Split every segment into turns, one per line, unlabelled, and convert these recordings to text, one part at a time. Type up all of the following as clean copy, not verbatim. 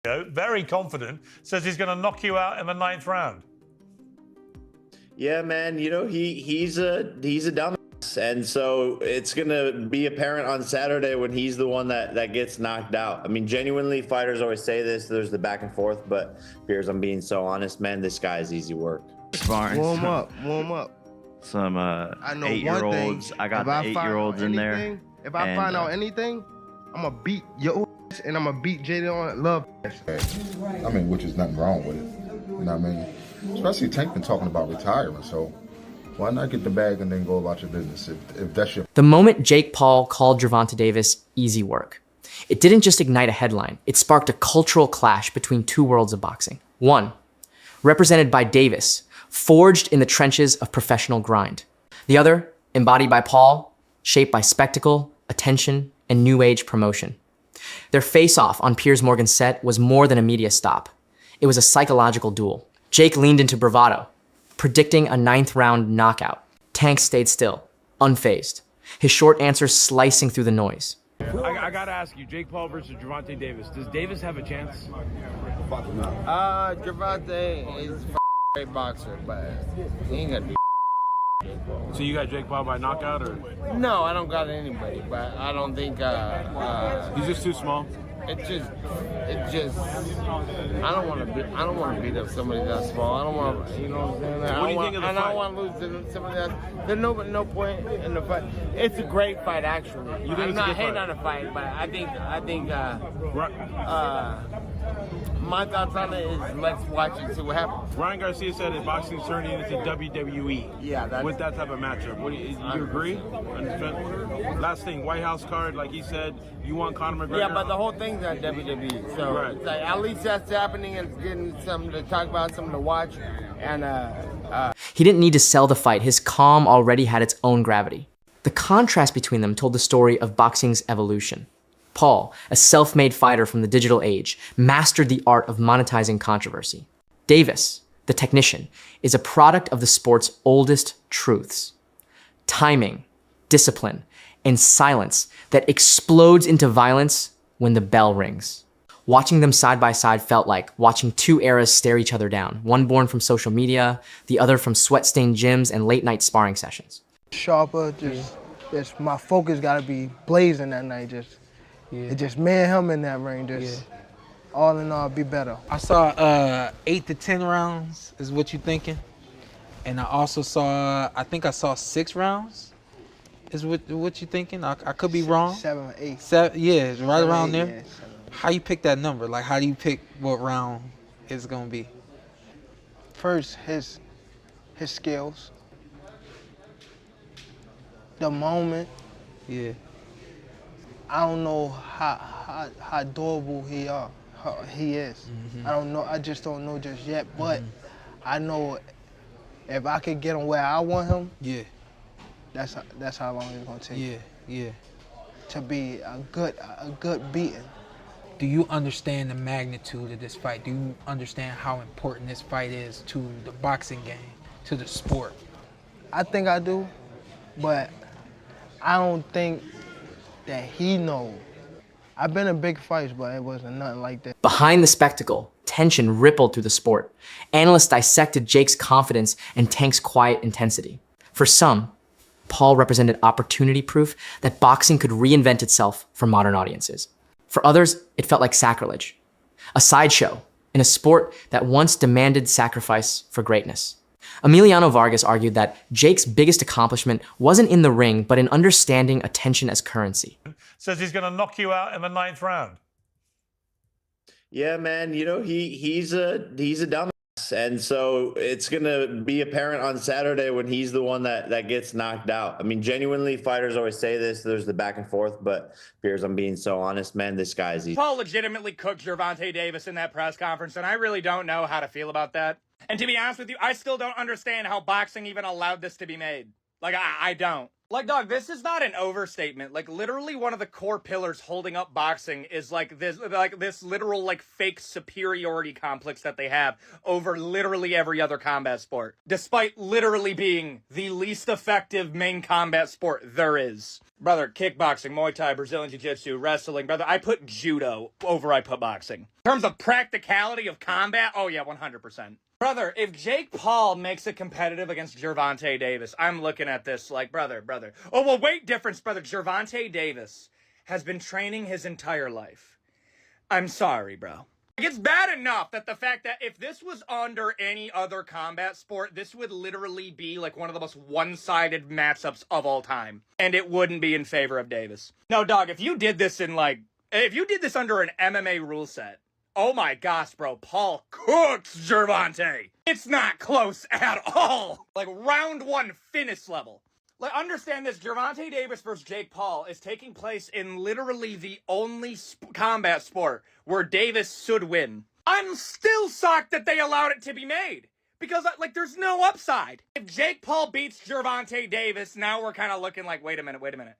very confident, says he's going to knock you out in the 9th round.
Yeah, man. You know, he's a dumbass, and so it's gonna be apparent on Saturday when he's the one that gets knocked out. I mean, genuinely, fighters always say this. There's the back and forth, but Piers, I'm being so honest, man. This guy is easy work.
Warm up.
Some
I know
8-year-olds. I got the 8-year-olds in there.
If I find out anything, I'm gonna beat your ass and I'm gonna beat Jaden on love.
I mean, which is nothing wrong with it. You know what I mean? Especially Tank been talking about retiring, so why not get the bag and then go about your business if that's your...
The moment Jake Paul called Gervonta Davis easy work, it didn't just ignite a headline, it sparked a cultural clash between two worlds of boxing. One, represented by Davis, forged in the trenches of professional grind. The other, embodied by Paul, shaped by spectacle, attention, and new age promotion. Their face-off on Piers Morgan's set was more than a media stop. It was a psychological duel. Jake leaned into bravado, predicting a 9th round knockout. Tank stayed still, unfazed, his short answers slicing through the noise.
I gotta ask you, Jake Paul versus Gervonta Davis. Does Davis have a chance?
Gervonta is a great boxer, but he ain't gonna be.
So you got Jake Paul by knockout, or?
No, I don't got anybody, but I don't think.
He's just too small.
It just. I don't want to beat up somebody that small. I don't want to, you know what I'm saying?
What do you think of the fight?
I don't want to lose to somebody that. There's no point in the fight. It's a great fight, actually. I'm not hating on the fight, but I think. My thoughts on it is let's watch it, see what happens.
Ryan Garcia said that boxing's turning into WWE.
Yeah,
with that type of matchup. What do you agree? Last thing, White House card, like he said, you want Conor McGregor?
Yeah, but the whole thing's on WWE, so
right.
It's like, at least that's happening and it's getting something to talk about, something to watch, and
He didn't need to sell the fight. His calm already had its own gravity. The contrast between them told the story of boxing's evolution. Paul, a self-made fighter from the digital age, mastered the art of monetizing controversy. Davis, the technician, is a product of the sport's oldest truths. Timing, discipline, and silence that explodes into violence when the bell rings. Watching them side by side felt like watching two eras stare each other down, one born from social media, the other from sweat-stained gyms and late-night sparring sessions.
Sharper, just my focus gotta be blazing that night. It's just me and him in that ring. All in all, be better.
I saw 8 to 10 rounds is what you thinking, and I also saw, I think I saw 6 rounds. Is what you thinking? I could be wrong.
7 or 8.
7, yeah, it's right around there.
Yeah,
how you pick that number? Like, how do you pick what round it's gonna be?
First, his skills, the moment.
Yeah.
I don't know how durable he is.
Mm-hmm.
I don't know. I just don't know just yet. But I know if I could get him where I want him.
Yeah.
That's how long it's gonna take.
Yeah.
To be a good beating.
Do you understand the magnitude of this fight? Do you understand how important this fight is to the boxing game, to the sport?
I think I do, but I don't think that he knows. I've been in big fights, but it wasn't nothing like that.
Behind the spectacle, tension rippled through the sport. Analysts dissected Jake's confidence and Tank's quiet intensity. For some, Paul represented opportunity proof that boxing could reinvent itself for modern audiences. For others, it felt like sacrilege, a sideshow in a sport that once demanded sacrifice for greatness. Emiliano Vargas argued that Jake's biggest accomplishment wasn't in the ring, but in understanding attention as currency.
Says he's going to knock you out in the 9th round.
Yeah, man. You know, he's a dumbass, and so it's gonna be apparent on Saturday when he's the one that gets knocked out. I mean, genuinely, fighters always say this. There's the back and forth, but Piers, I'm being so honest, man. This guy's easy.
Paul legitimately cooked Gervonta Davis in that press conference, and I really don't know how to feel about that. And to be honest with you, I still don't understand how boxing even allowed this to be made. Like, I don't. Like, dog, this is not an overstatement. Like, literally one of the core pillars holding up boxing is like this literal like fake superiority complex that they have over literally every other combat sport, despite literally being the least effective main combat sport there is. Brother, kickboxing, Muay Thai, Brazilian Jiu-Jitsu, wrestling, brother, I put judo over I put boxing. In terms of practicality of combat, oh yeah, 100%. Brother, if Jake Paul makes it competitive against Gervonta Davis, I'm looking at this like, brother. Oh, well, weight difference, brother. Gervonta Davis has been training his entire life. I'm sorry, bro. It's bad enough that the fact that if this was under any other combat sport, this would literally be like one of the most one-sided matchups of all time. And it wouldn't be in favor of Davis. No, dog, if you did this under an MMA rule set, oh my gosh, bro, Paul cooks Gervonta. It's not close at all. Like, round one finish level. Like, understand this, Gervonta Davis versus Jake Paul is taking place in literally the only combat sport where Davis should win. I'm still shocked that they allowed it to be made. Because, like, there's no upside. If Jake Paul beats Gervonta Davis, now we're kind of looking like, wait a minute.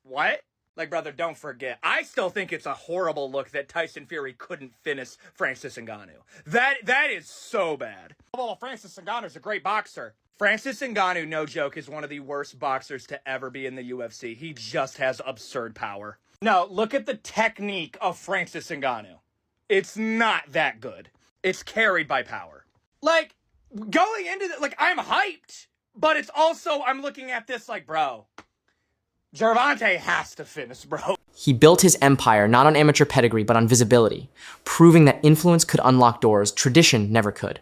What? Like, brother, don't forget. I still think it's a horrible look that Tyson Fury couldn't finish Francis Ngannou. That is so bad. Well, Francis Ngannou's a great boxer. Francis Ngannou, no joke, is one of the worst boxers to ever be in the UFC. He just has absurd power. No, look at the technique of Francis Ngannou. It's not that good. It's carried by power. Like, going into it, like, I'm hyped, but it's also, I'm looking at this like, bro, Gervonta has to finish, bro.
He built his empire not on amateur pedigree, but on visibility, proving that influence could unlock doors tradition never could.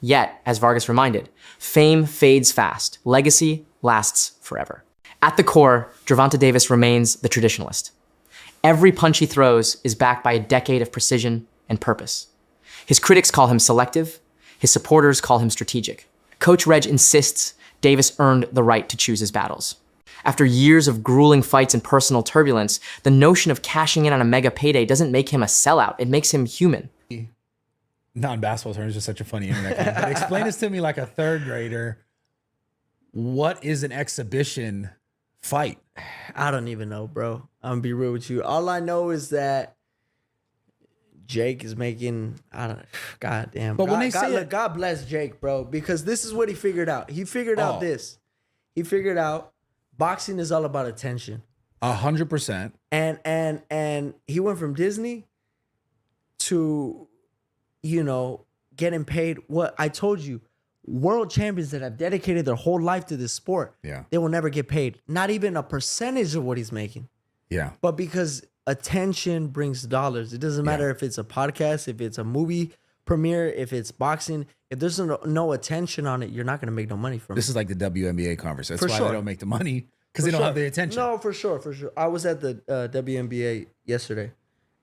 Yet, as Vargas reminded, fame fades fast, legacy lasts forever. At the core, Gervonta Davis remains the traditionalist. Every punch he throws is backed by a decade of precision and purpose. His critics call him selective, his supporters call him strategic. Coach Reg insists Davis earned the right to choose his battles. After years of grueling fights and personal turbulence, the notion of cashing in on a mega payday doesn't make him a sellout, it makes him human.
Non-basketball terms, just such a funny internet game. But explain this to me like a third grader. What is an exhibition fight?
I don't even know, bro. I'm gonna be real with you. All I know is that Jake is making, God damn.
But when they say
look, God bless Jake, bro, because this is what he figured out. He figured out this. He figured out boxing is all about attention.
100%.
And he went from Disney to, you know, getting paid. What I told you, world champions that have dedicated their whole life to this sport, they will never get paid. Not even a percentage of what he's making.
Yeah.
But because attention brings dollars. It doesn't matter if it's a podcast, if it's a movie premiere, if it's boxing. If there's no attention on it, you're not going to make no money from it.
This is like the WNBA conference. That's why they don't make the money, because they don't have the attention.
No, for sure. I was at the WNBA yesterday,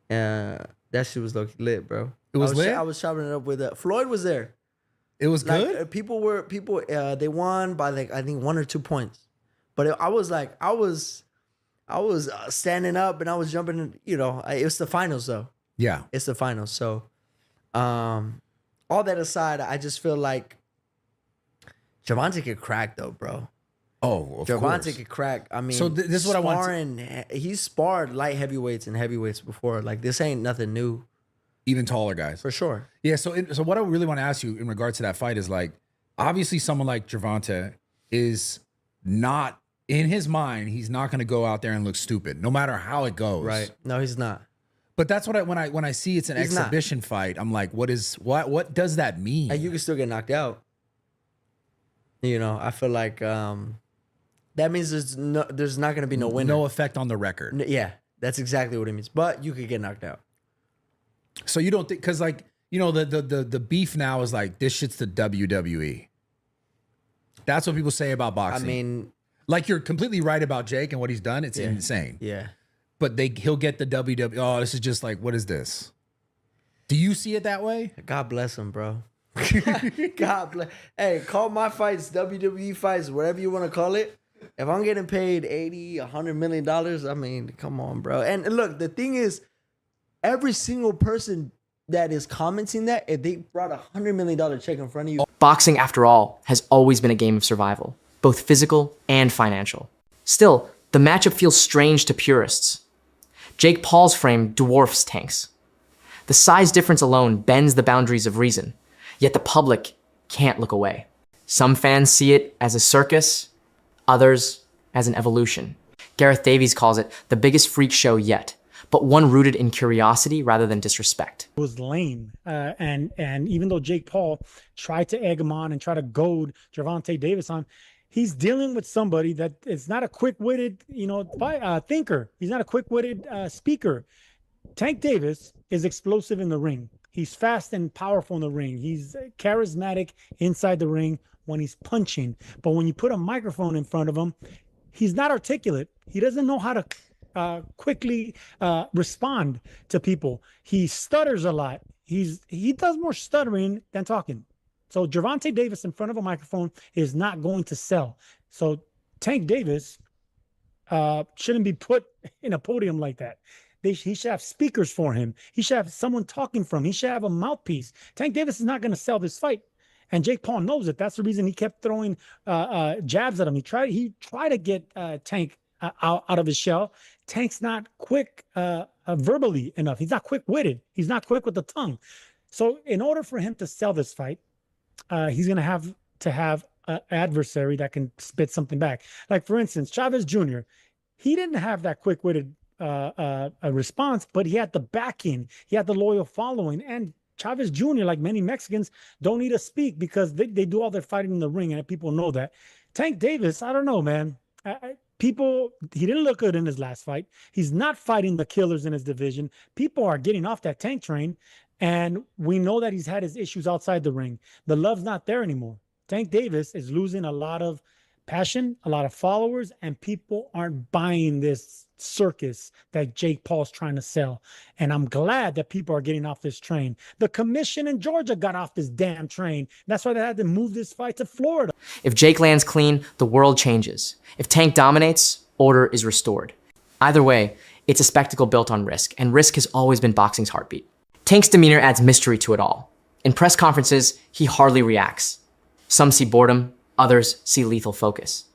and that shit was lit, bro.
It was lit?
I was chopping it up with Floyd was there.
It was good?
Like, people, they won by like, I think 1 or 2 points. But I was standing up and I was jumping, you know, it's the finals though.
Yeah.
It's the finals. So, all that aside, I just feel like Gervonta could crack though, bro.
Oh, of course.
Gervonta could crack. I mean,
so this is what I want.
He's sparred light heavyweights and heavyweights before. Like, this ain't nothing new.
Even taller guys.
For sure.
Yeah, so what I really want to ask you in regards to that fight is, like, obviously someone like Gervonta is not, in his mind, he's not going to go out there and look stupid, no matter how it goes.
Right. No, he's not.
But that's what when I see it's an exhibition fight, I'm like, what does that mean?
And you can still get knocked out. You know, I feel like that means there's not going to be no winner.
No effect on the record.
Yeah, that's exactly what it means. But you could get knocked out.
So you don't think, because, like, you know, the beef now is like, this shit's the WWE. That's what people say about boxing.
I mean,
like, you're completely right about Jake and what he's done. It's insane.
Yeah.
But he'll get the WWE. Oh, this is just like, what is this? Do you see it that way?
God bless him, bro. God bless. Hey, call my fights WWE fights, whatever you want to call it. If I'm getting paid $80, $100 million, I mean, come on, bro. And look, the thing is, every single person that is commenting that, if they brought $100 million check in front of you.
Boxing, after all, has always been a game of survival, both physical and financial. Still, the matchup feels strange to purists. Jake Paul's frame dwarfs Tank's. The size difference alone bends the boundaries of reason, yet the public can't look away. Some fans see it as a circus, others as an evolution. Gareth Davies calls it the biggest freak show yet, but one rooted in curiosity rather than disrespect.
It was lame. And even though Jake Paul tried to egg him on and try to goad Gervonta Davis on, he's dealing with somebody that is not a quick-witted, thinker. He's not a quick-witted speaker. Tank Davis is explosive in the ring. He's fast and powerful in the ring. He's charismatic inside the ring when he's punching. But when you put a microphone in front of him, he's not articulate. He doesn't know how to quickly respond to people. He stutters a lot. He does more stuttering than talking. So Gervonta Davis in front of a microphone is not going to sell. So Tank Davis shouldn't be put in a podium like that. He should have speakers for him. He should have someone talking for him. He should have a mouthpiece. Tank Davis is not going to sell this fight. And Jake Paul knows it. That's the reason he kept throwing jabs at him. He tried to get Tank out of his shell. Tank's not quick verbally enough. He's not quick-witted. He's not quick with the tongue. So in order for him to sell this fight, he's going to have an adversary that can spit something back. Like, for instance, Chavez Jr., he didn't have that quick-witted a response, but he had the backing. He had the loyal following. And Chavez Jr., like many Mexicans, don't need to speak because they do all their fighting in the ring, and people know that. Tank Davis, I don't know, man. He didn't look good in his last fight. He's not fighting the killers in his division. People are getting off that Tank train, and we know that he's had his issues outside the ring. The love's not there anymore. Tank Davis is losing a lot of passion, a lot of followers, and people aren't buying this circus that Jake Paul's trying to sell. And I'm glad that people are getting off this train. The commission in Georgia got off this damn train. That's why they had to move this fight to Florida.
If Jake lands clean, the world changes. If Tank dominates, order is restored. Either way, it's a spectacle built on risk, and risk has always been boxing's heartbeat. Tank's demeanor adds mystery to it all. In press conferences, he hardly reacts. Some see boredom, others see lethal focus.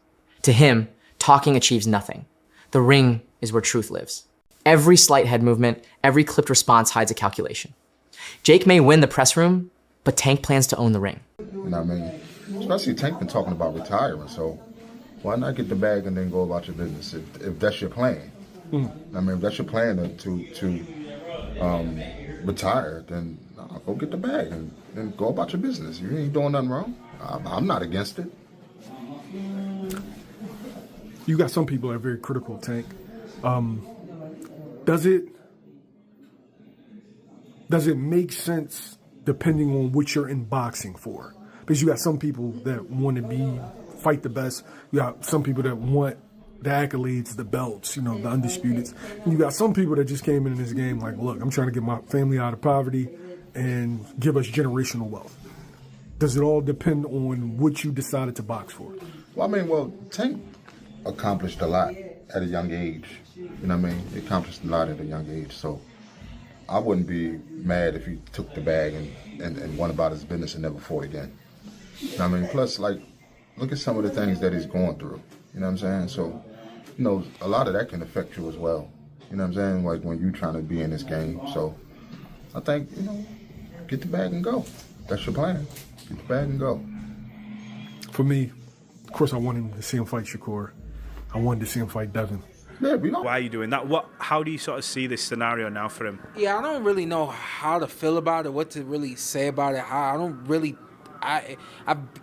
To him, talking achieves nothing. The ring is where truth lives. Every slight head movement, every clipped response hides a calculation. Jake may win the press room, but Tank plans to own the ring.
You know what I mean? Especially Tank been talking about retiring, so why not get the bag and then go about your business if that's your plan? I mean, if that's your plan to retire, then go get the bag and then go about your business. You ain't doing nothing wrong. I'm not against it.
You got some people that are very critical of Tank. Does it make sense depending on what you're in boxing for? Because you got some people that want to fight the best. You got some people that want the accolades, the belts, the undisputeds. And you got some people that just came in this game like, look, I'm trying to get my family out of poverty and give us generational wealth. Does it all depend on what you decided to box for?
Well, Tank accomplished a lot at a young age. You know what I mean? He accomplished a lot at a young age. So I wouldn't be mad if he took the bag and went about his business and never fought again. You know what I mean? Plus, look at some of the things that he's going through. You know what I'm saying? So, a lot of that can affect you as well. You know what I'm saying? Like when you're trying to be in this game. So I think, get the bag and go. That's your plan. Get the bag and go.
For me, of course, I wanted to see him fight Shakur. I wanted to see him fight Devin.
Yeah,
why are you doing that? How do you sort of see this scenario now for him?
Yeah, I don't really know how to feel about it, what to really say about it. I've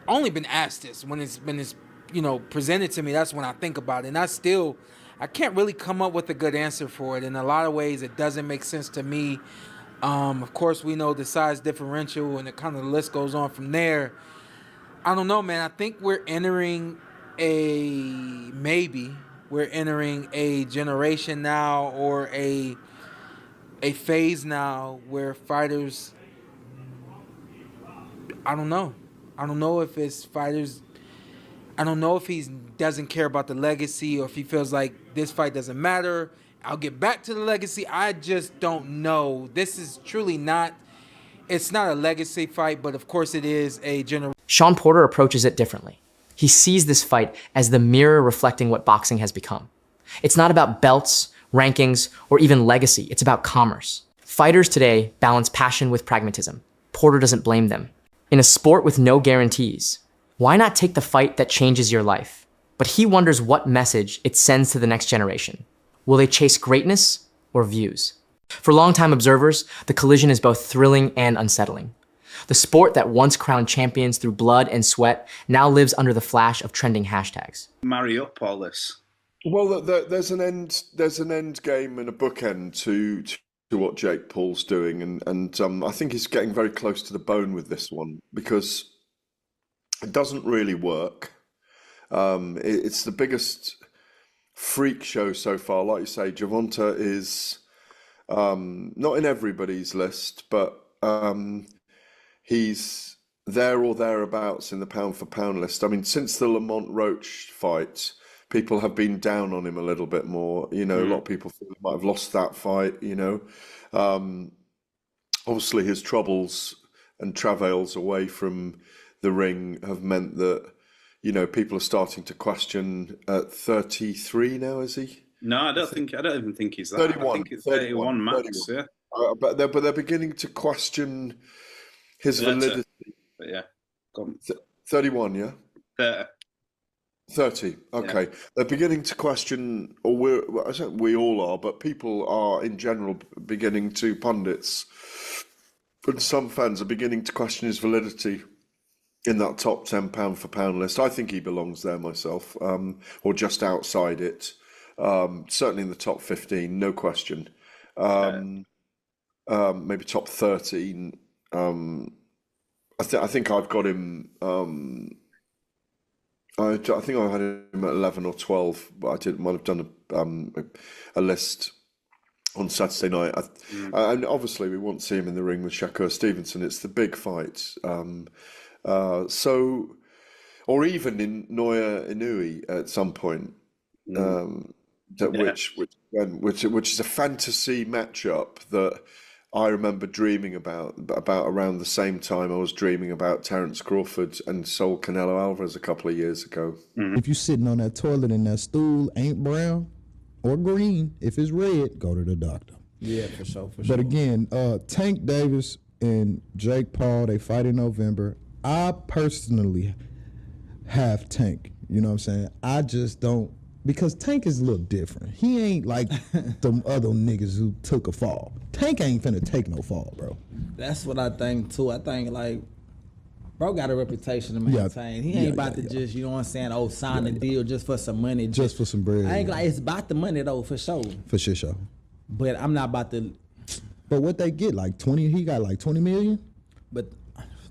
only been asked this when it's presented to me. That's when I think about it, and I can't really come up with a good answer for it. In a lot of ways, it doesn't make sense to me. Of course, we know the size differential, and the list goes on from there. I don't know, man. I think we're entering a generation now, or a phase now where fighters, I don't know if it's fighters, I don't know if he doesn't care about the legacy, or if he feels like this fight doesn't matter, I'll get back to the legacy. I just don't know. This is truly it's not a legacy fight, but of course it is a generation.
Sean Porter approaches it differently. He sees this fight as the mirror reflecting what boxing has become. It's not about belts, rankings, or even legacy. It's about commerce. Fighters today balance passion with pragmatism. Porter doesn't blame them. In a sport with no guarantees, why not take the fight that changes your life? But he wonders what message it sends to the next generation. Will they chase greatness or views? For longtime observers, the collision is both thrilling and unsettling. The sport that once crowned champions through blood and sweat now lives under the flash of trending hashtags.
Marry up all this.
Well, there's an end game and a bookend to what Jake Paul's doing, and I think he's getting very close to the bone with this one because it doesn't really work. It's the biggest freak show so far. Like you say, Gervonta is not in everybody's list, but he's there or thereabouts in the pound for pound list. I mean, since the Lamont Roach fight, people have been down on him a little bit more. You know, a lot of people feel he might have lost that fight, you know. Obviously, his troubles and travails away from the ring have meant that, you know, people are starting to question at 33 now, is he?
No, I don't even think he's that.
31,
I think it's 31 max, 31.
Yeah. But they're beginning to question his validity.
But yeah. Go on.
31, yeah? 30, okay. Yeah. They're beginning to question, or I think we all are, but people are in general beginning to, pundits and some fans are beginning to question his validity in that top 10 pound for pound list. I think he belongs there myself, or just outside it. Certainly in the top 15, no question. Maybe top 13. I think I've got him. I think I had him at 11 or 12, but might have done a list on Saturday night. And obviously we want to see him in the ring with Shakur Stevenson. It's the big fight. So, or even in Naoya Inoue at some point, which is a fantasy matchup that I remember dreaming about around the same time I was dreaming about Terence Crawford and Saul Canelo Alvarez a couple of years ago.
If you're sitting on that toilet and that stool ain't brown or green, if it's red, go to the doctor.
Yeah, for sure.
But again, Tank Davis and Jake Paul, they fight in November. I personally have Tank. You know what I'm saying? I just don't, because Tank is a little different. He ain't like them other niggas who took a fall. Tank ain't finna take no fall, bro.
That's what I think too. I think like, bro got a reputation to maintain. He ain't about to just, you know what I'm saying, sign a deal just for some money.
Just for some bread.
I ain't like, it's about the money though, for sure.
For sure.
But I'm not about to.
But what they get, like 20, he got like 20 million?
But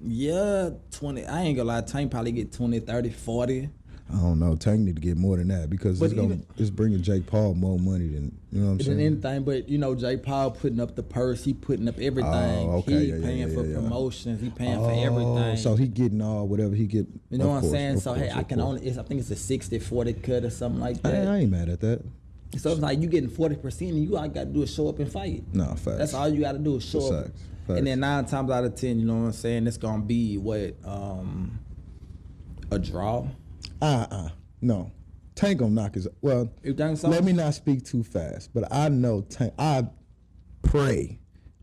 yeah, 20, I ain't gonna lie, Tank probably get 20, 30, 40.
I don't know. Tank need to get more than that because it's bringing Jake Paul more money than, you know what I'm saying?
Than anything, but you know, Jake Paul putting up the purse, he putting up everything.
Oh, okay.
He paying for promotions, he paying for everything.
So he getting whatever he get.
You know what I'm saying? So hey, I think it's a 60-40 cut or something like that.
I ain't mad at that.
So it's like you getting 40% and you all got to do is show up and fight.
No, facts.
That's all you got to do is show up.
Facts.
And then 9 times out of 10, you know what I'm saying, it's gonna be a draw.
No. Tank gonna knock his. Well,
you think so?
Let me not speak too fast, but I know Tank. I pray,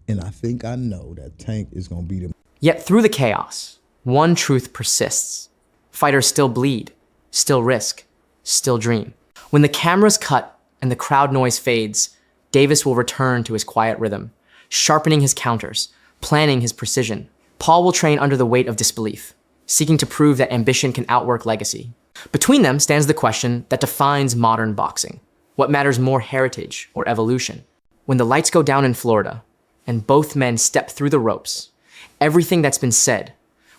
and I think I know that Tank is gonna beat him.
Yet through the chaos, one truth persists. Fighters still bleed, still risk, still dream. When the cameras cut and the crowd noise fades, Davis will return to his quiet rhythm, sharpening his counters, planning his precision. Paul will train under the weight of disbelief, seeking to prove that ambition can outwork legacy. Between them stands the question that defines modern boxing. What matters more, heritage or evolution? When the lights go down in Florida and both men step through the ropes, everything that's been said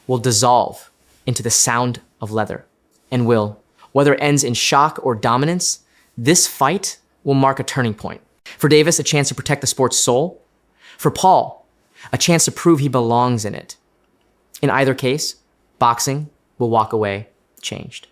will dissolve into the sound of leather and will, whether it ends in shock or dominance, this fight will mark a turning point. For Davis, a chance to protect the sport's soul. For Paul, a chance to prove he belongs in it. In either case, boxing will walk away changed.